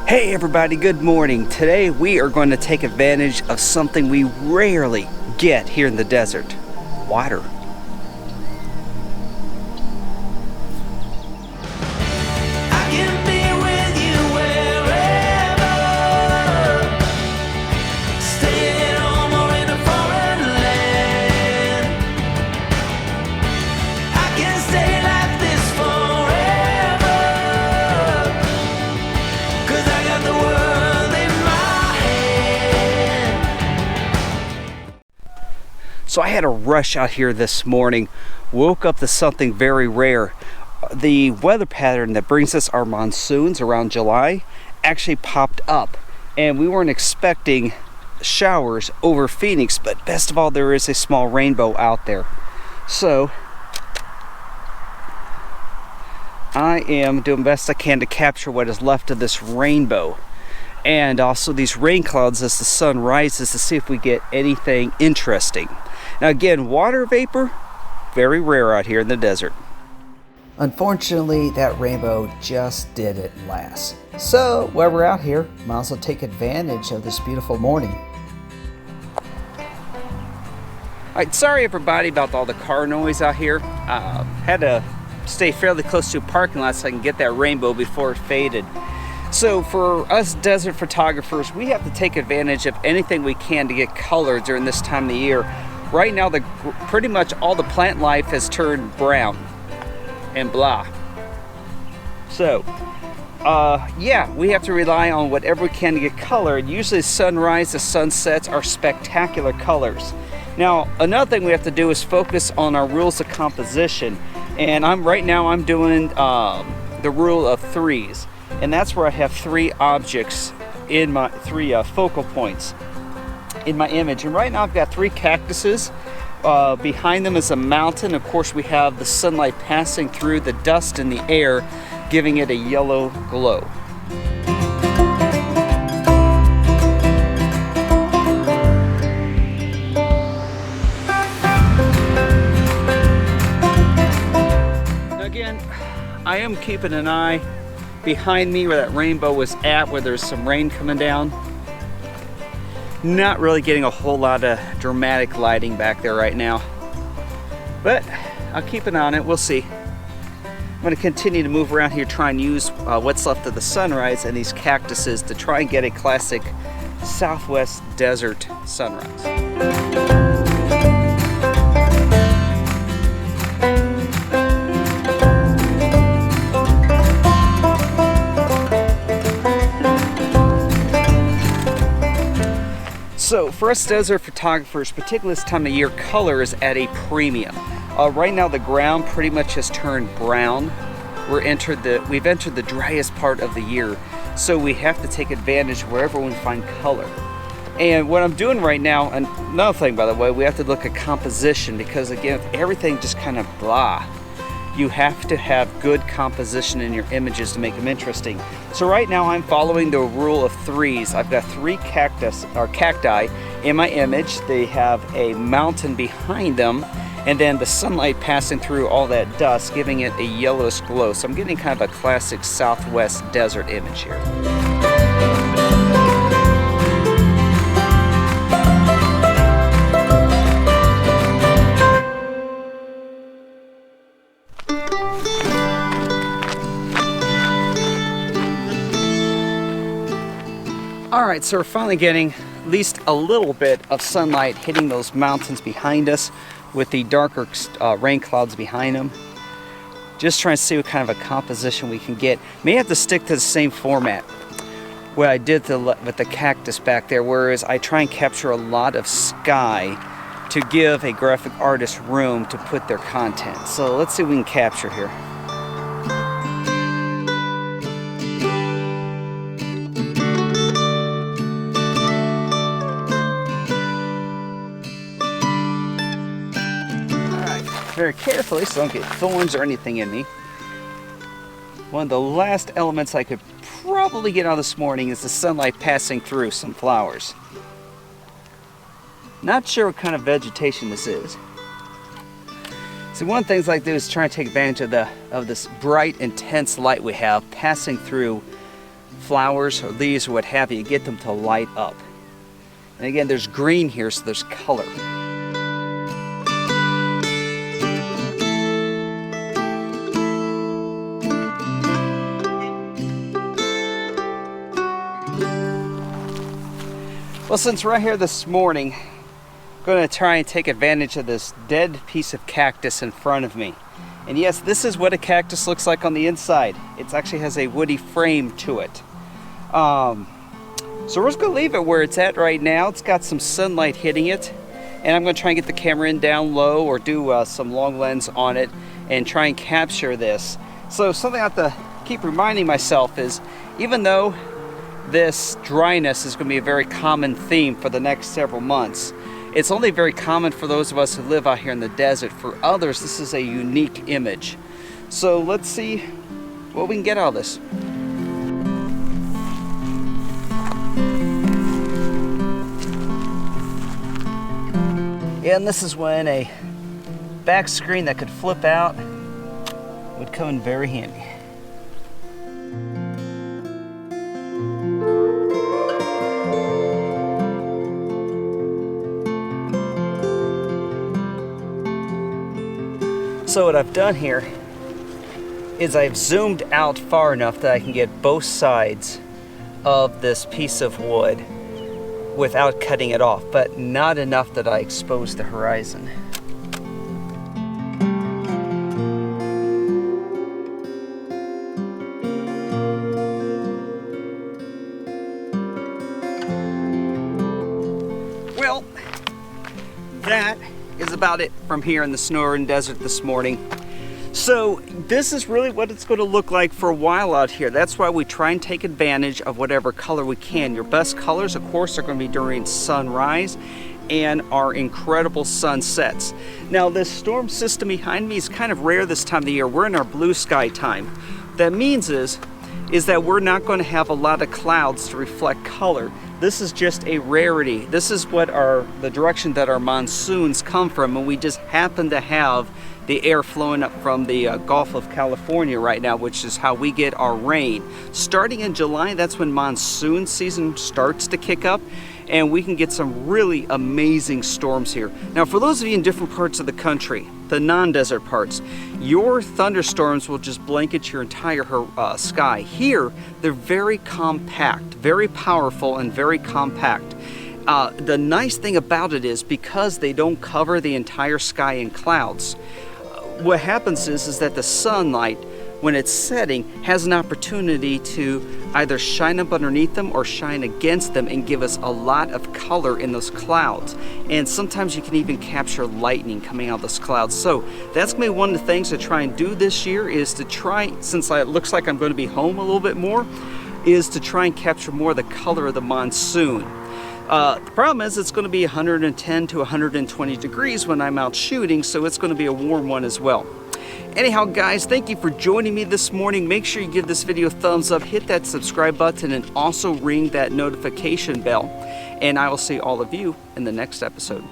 Hey everybody, good morning. Today we are going to take advantage of something we rarely get here in the desert. Water. So I had a rush out here this morning, woke up to something very rare. The weather pattern that brings us our monsoons around July actually popped up, and we weren't expecting showers over Phoenix, but best of all, there is a small rainbow out there. So I am doing best I can to capture what is left of this rainbow, and also these rain clouds as the sun rises, to see if we get anything interesting. Now again, water vapor, very rare out here in the desert. Unfortunately, that rainbow just didn't last. So while we're out here, might as well take advantage of this beautiful morning. Alright, sorry everybody about all the car noise out here. Had to stay fairly close to a parking lot so I can get that rainbow before it faded. So for us desert photographers, we have to take advantage of anything we can to get color during this time of the year. Right now, pretty much all the plant life has turned brown and blah. So, yeah, we have to rely on whatever we can to get color. Usually sunrise, the sunsets are spectacular colors. Now, another thing we have to do is focus on our rules of composition. And right now I'm doing the rule of threes. And that's where I have three objects in my three focal points in my image. And right now I've got three cactuses. Behind them is a mountain. Of course, we have the sunlight passing through the dust in the air, giving it a yellow glow. Again, I am keeping an eye behind me where that rainbow was at, where there's some rain coming down. Not really getting a whole lot of dramatic lighting back there right now, but I'll keep an eye on it. We'll see. I'm going to continue to move around here, try and use what's left of the sunrise and these cactuses to try and get a classic Southwest desert sunrise. So for us desert photographers, particularly this time of year, color is at a premium. Right now the ground pretty much has turned brown. We've entered the driest part of the year, so we have to take advantage wherever we find color. And what I'm doing right now, and another thing by the way, we have to look at composition, because again, if everything just kind of blah, you have to have good composition in your images to make them interesting. So right now I'm following the rule of threes. I've got three cacti in my image. They have a mountain behind them, and then the sunlight passing through all that dust, giving it a yellowish glow. So I'm getting kind of a classic Southwest desert image here. Alright, so we're finally getting at least a little bit of sunlight hitting those mountains behind us with the darker rain clouds behind them. Just trying to see what kind of a composition we can get. May have to stick to the same format what I did with the cactus back there, whereas I try and capture a lot of sky to give a graphic artist room to put their content. So let's see what we can capture here. Very carefully so I don't get thorns or anything in me. One of the last elements I could probably get on this morning is the sunlight passing through some flowers. Not sure what kind of vegetation this is. So one of the things I like to do is try and take advantage of this bright, intense light we have passing through flowers or leaves or what have you, get them to light up. And again, there's green here, so there's color. Well, since we're here this morning, I'm going to try and take advantage of this dead piece of cactus in front of me. And yes, this is what a cactus looks like on the inside. It actually has a woody frame to it. So we're just going to leave it where it's at right now. It's got some sunlight hitting it. And I'm going to try and get the camera in down low or do some long lens on it and try and capture this. So something I have to keep reminding myself is, even though this dryness is going to be a very common theme for the next several months, it's only very common for those of us who live out here in the desert. For others, this is a unique image. So let's see what we can get out of this. Yeah, and this is when a back screen that could flip out would come in very handy. So what I've done here is I've zoomed out far enough that I can get both sides of this piece of wood without cutting it off, but not enough that I expose the horizon. Well, that is about it from here in the Sonoran Desert this morning. So this is really what it's going to look like for a while out here. That's why we try and take advantage of whatever color we can. Your best colors, of course, are going to be during sunrise and our incredible sunsets. Now, this storm system behind me is kind of rare this time of the year. We're in our blue sky time. What that means is that we're not going to have a lot of clouds to reflect color. This is just a rarity. This is what the direction that our monsoons come from, and we just happen to have the air flowing up from the Gulf of California right now, which is how we get our rain. Starting in July, that's when monsoon season starts to kick up, and we can get some really amazing storms here. Now, for those of you in different parts of the country, the non-desert parts, your thunderstorms will just blanket your entire sky. Here, they're very compact, very powerful, and very compact. The nice thing about it is, because they don't cover the entire sky in clouds, what happens is that the sunlight, when it's setting, has an opportunity to either shine up underneath them or shine against them and give us a lot of color in those clouds. And sometimes you can even capture lightning coming out of those clouds. So that's going to be one of the things to try and do this year, is to try, since it looks like I'm going to be home a little bit more, is to try and capture more of the color of the monsoon. The problem is it's going to be 110 to 120 degrees when I'm out shooting, so it's going to be a warm one as well. Anyhow, guys, thank you for joining me this morning. Make sure you give this video a thumbs up, hit that subscribe button, and also ring that notification bell. And I will see all of you in the next episode.